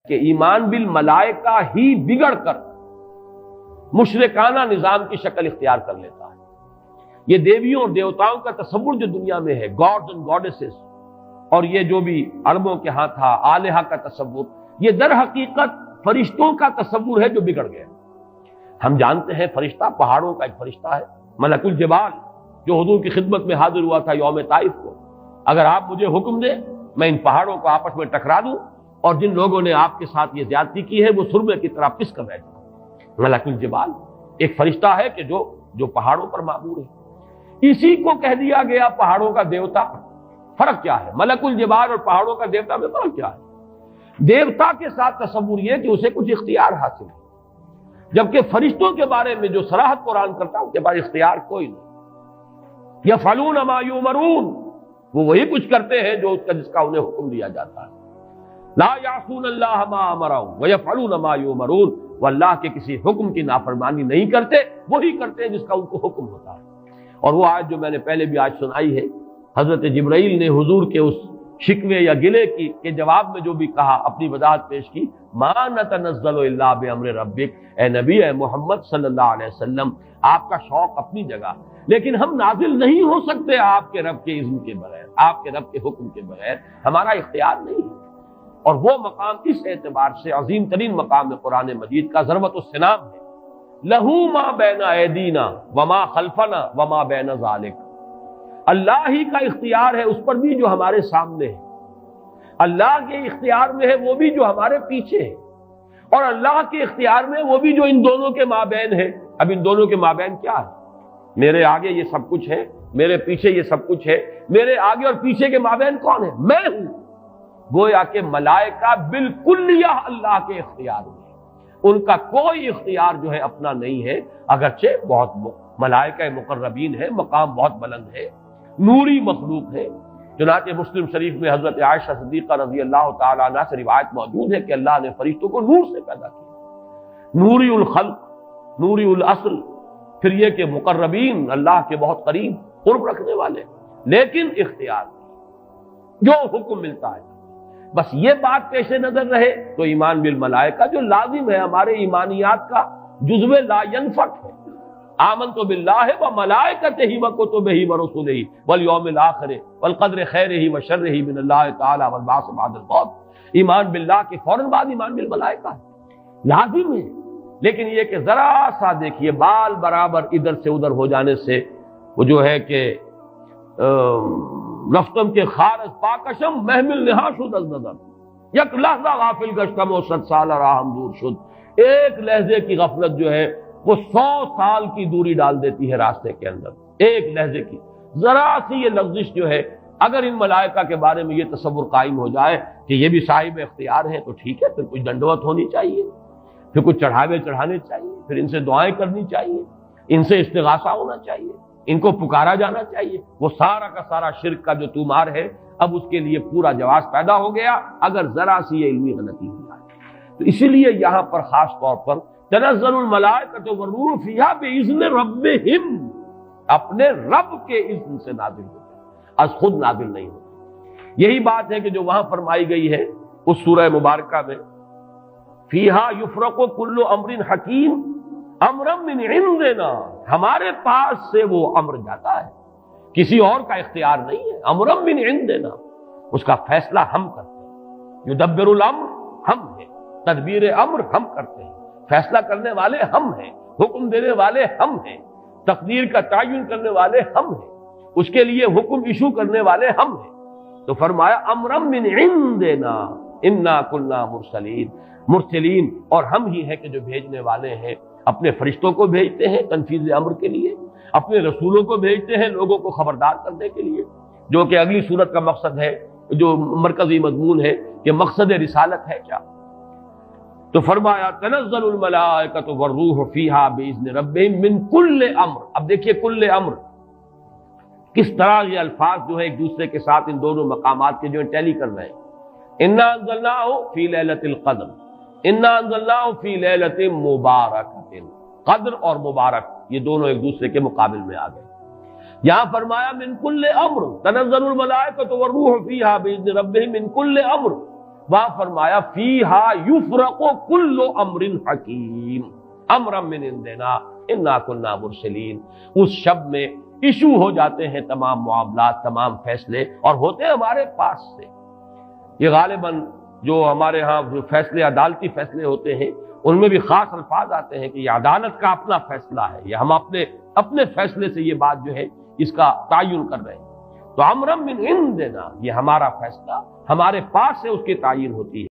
کہ ایمان بالملائکہ ہی بگڑ کر مشرکانہ نظام کی شکل اختیار کر لیتا ہے۔ یہ دیویوں اور دیوتاؤں کا تصور جو دنیا میں ہے، گاڈز اینڈ گاڈیسز، اور یہ جو بھی عربوں کے ہاں تھا آلہہ کا تصور، یہ در حقیقت فرشتوں کا تصور ہے جو بگڑ گیا۔ ہم جانتے ہیں فرشتہ پہاڑوں کا ایک فرشتہ ہے، ملک الجبال، جو حضور کی خدمت میں حاضر ہوا تھا یوم طائف کو۔ اگر آپ مجھے حکم دیں میں ان پہاڑوں کو آپس میں ٹکرا دوں، اور جن لوگوں نے آپ کے ساتھ یہ زیادتی کی ہے وہ سرمے کی طرح پس کر رہ جائیں۔ ملک الجبال ایک فرشتہ ہے کہ جو پہاڑوں پر معمور ہے۔ اسی کو کہہ دیا گیا پہاڑوں کا دیوتا۔ فرق کیا ہے؟ ملک الجبال اور پہاڑوں کا دیوتا میں فرق کیا ہے؟ دیوتا کے ساتھ تصور یہ کہ اسے کچھ اختیار حاصل ہے، جبکہ فرشتوں کے بارے میں جو صراحت قرآن کرتا ہے ان کے پاس اختیار کوئی نہیں۔ یفعلون ما یؤمرون، وہ وہی کچھ کرتے ہیں جس کا انہیں حکم دیا جاتا ہے۔ لا یعصون اللہ ما امرهم ویفعلون ما یؤمرون، وہ اللہ کے کسی حکم کی نافرمانی نہیں کرتے، وہی کرتے ہیں جس کا ان کو حکم ہوتا ہے۔ اور وہ آیت جو میں نے پہلے بھی آج سنائی ہے، حضرت جبرائیل نے حضور کے اس شکوے یا گلے کے جواب میں جو بھی کہا، اپنی وضاحت پیش کی، ما نتنزل الا بامر ربک، اے نبی، اے محمد صلی اللہ علیہ وسلم، آپ کا شوق اپنی جگہ، لیکن ہم نازل نہیں ہو سکتے آپ کے رب کے اذن کے بغیر، آپ کے رب کے حکم کے بغیر، ہمارا اختیار نہیں ہے۔ اور وہ مقام اس اعتبار سے عظیم ترین مقام ہے قرآن مجید کا، ضربۃ السلام ہے، لہو ما بین ایدینا وما خلفنا وما بین ذالک، اللہ ہی کا اختیار ہے اس پر بھی جو ہمارے سامنے ہے، اللہ کے اختیار میں ہے وہ بھی جو ہمارے پیچھے ہے، اور اللہ کے اختیار میں وہ بھی جو ان دونوں کے مابین ہے۔ اب ان دونوں کے مابین کیا ہے؟ میرے آگے یہ سب کچھ ہے، میرے پیچھے یہ سب کچھ ہے، میرے آگے اور پیچھے کے مابین کون ہے؟ میں ہوں۔ گویا کہ ملائکہ بالکلیہ اللہ کے اختیار میں، ان کا کوئی اختیار جو ہے اپنا نہیں ہے، اگرچہ بہت ملائکہ مقربین ہے، مقام بہت بلند ہے، نوری مخلوق ہے۔ چنانچہ مسلم شریف میں حضرت عائشہ صدیقہ رضی اللہ تعالیٰ عنہ سے روایت موجود ہے کہ اللہ نے فرشتوں کو نور سے پیدا کیا، نوری الخلق، نوری الاصل، پھر یہ کہ مقربین، اللہ کے بہت قریب، قرب رکھنے والے، لیکن اختیار جو حکم ملتا ہے۔ بس یہ بات پیش نظر رہے تو ایمان بالملائکہ جو لازم ہے، ہمارے ایمانیات کا جزو لا ينفک ہے۔ آمنت باللہ وملائکتہ وکتبہ ورسلہ والیوم الآخر والقدر خیرہ وشرہ من اللہ تعالی والبعث بعد الموت۔ ایمان باللہ کے فوراً بعد ایمان بالملائکہ ہے، لازم ہے، لیکن یہ کہ ذرا سا دیکھیے بال برابر ادھر سے ادھر ہو جانے سے وہ جو ہے کہ رفتم کے خارج پاکشم محمل نہا شد از نظر، یک لحظہ غافل گشتم و 100 سال راہم دور شد۔ ایک لحظے کی غفلت جو ہے وہ 100 سال کی دوری ڈال دیتی ہے راستے کے اندر، ایک لحظے کی ذرا سی یہ لغزش جو ہے۔ اگر ان ملائکہ کے بارے میں یہ تصور قائم ہو جائے کہ یہ بھی صاحب اختیار ہے تو ٹھیک ہے، پھر کچھ دنڈوت ہونی چاہیے، پھر کچھ چڑھاوے چڑھانے چاہیے، پھر ان سے دعائیں کرنی چاہیے، ان سے استغاثہ ہونا چاہیے، ان کو پکارا جانا چاہیے۔ وہ سارا کا سارا شرک کا جو طومار ہے اب اس کے لیے پورا جواز پیدا ہو گیا اگر ذرا سی یہ علمی غلطی ہو جائے۔ تو اسی لیے یہاں پر خاص طور پر تنزل الملائکۃ والروح فیہا باذن ربہم، اپنے رب کے اذن سے نازل ہوتے ہیں، از خود نازل نہیں ہوتے۔ یہی بات ہے کہ جو وہاں فرمائی گئی ہے اس سورہ مبارکہ میں، فیہا یفرق کل امر حکیم امرا من عندنا، ہمارے پاس سے وہ امر جاتا ہے، کسی اور کا اختیار نہیں ہے، امرا من عندنا، اس کا فیصلہ ہم کرتے ہیں، یدبر الامر ہم ہیں، تدبیر امر ہم کرتے ہیں، فیصلہ کرنے والے ہم ہیں، حکم دینے والے ہم ہیں، تقدیر کا تعین کرنے والے ہم ہیں، اس کے لیے حکم ایشو کرنے والے ہم ہیں۔ تو فرمایا امرا من عندنا انا کنا مرسلین، اور ہم ہی ہیں کہ جو بھیجنے والے ہیں، اپنے فرشتوں کو بھیجتے ہیں تنفیذ امر کے لیے، اپنے رسولوں کو بھیجتے ہیں لوگوں کو خبردار کرنے کے لیے، جو کہ اگلی صورت کا مقصد ہے، جو مرکزی مضمون ہے کہ مقصد رسالت ہے کیا۔ تو فرمایا تنزل الملائکۃ والروح فیہا باذن ربہم من کل امر۔ اب دیکھیے کل امر کس طرح یہ الفاظ جو ہے ایک دوسرے کے ساتھ ان دونوں مقامات کے جو ٹیلی کر رہے ہیں۔ انا انزلناہ فی لیلۃ القدر، انا انزلناہ فی لیلۃ مبارکۃ، قدر اور مبارک یہ دونوں ایک دوسرے کے مقابل میں آ گئے۔ یہاں فرمایا من کل امر، تنزل الملائکۃ والروح فیہا باذن ربہم من کل امر، وہاں فرمایا فیہا یفرق کل امر حکیم امرا من عندنا انا کنا مرسلین، اس شب میں ایشو ہو جاتے ہیں تمام معاملات، تمام فیصلے، اور ہوتے ہیں ہمارے پاس سے۔ یہ غالباً جو ہمارے ہاں جو فیصلے عدالتی فیصلے ہوتے ہیں ان میں بھی خاص الفاظ آتے ہیں کہ یہ عدالت کا اپنا فیصلہ ہے، یہ ہم اپنے فیصلے سے یہ بات جو ہے اس کا تعین کر رہے ہیں۔ تو امرا من عندنا، یہ ہمارا فیصلہ ہمارے پاس سے اس کی تعین ہوتی ہے۔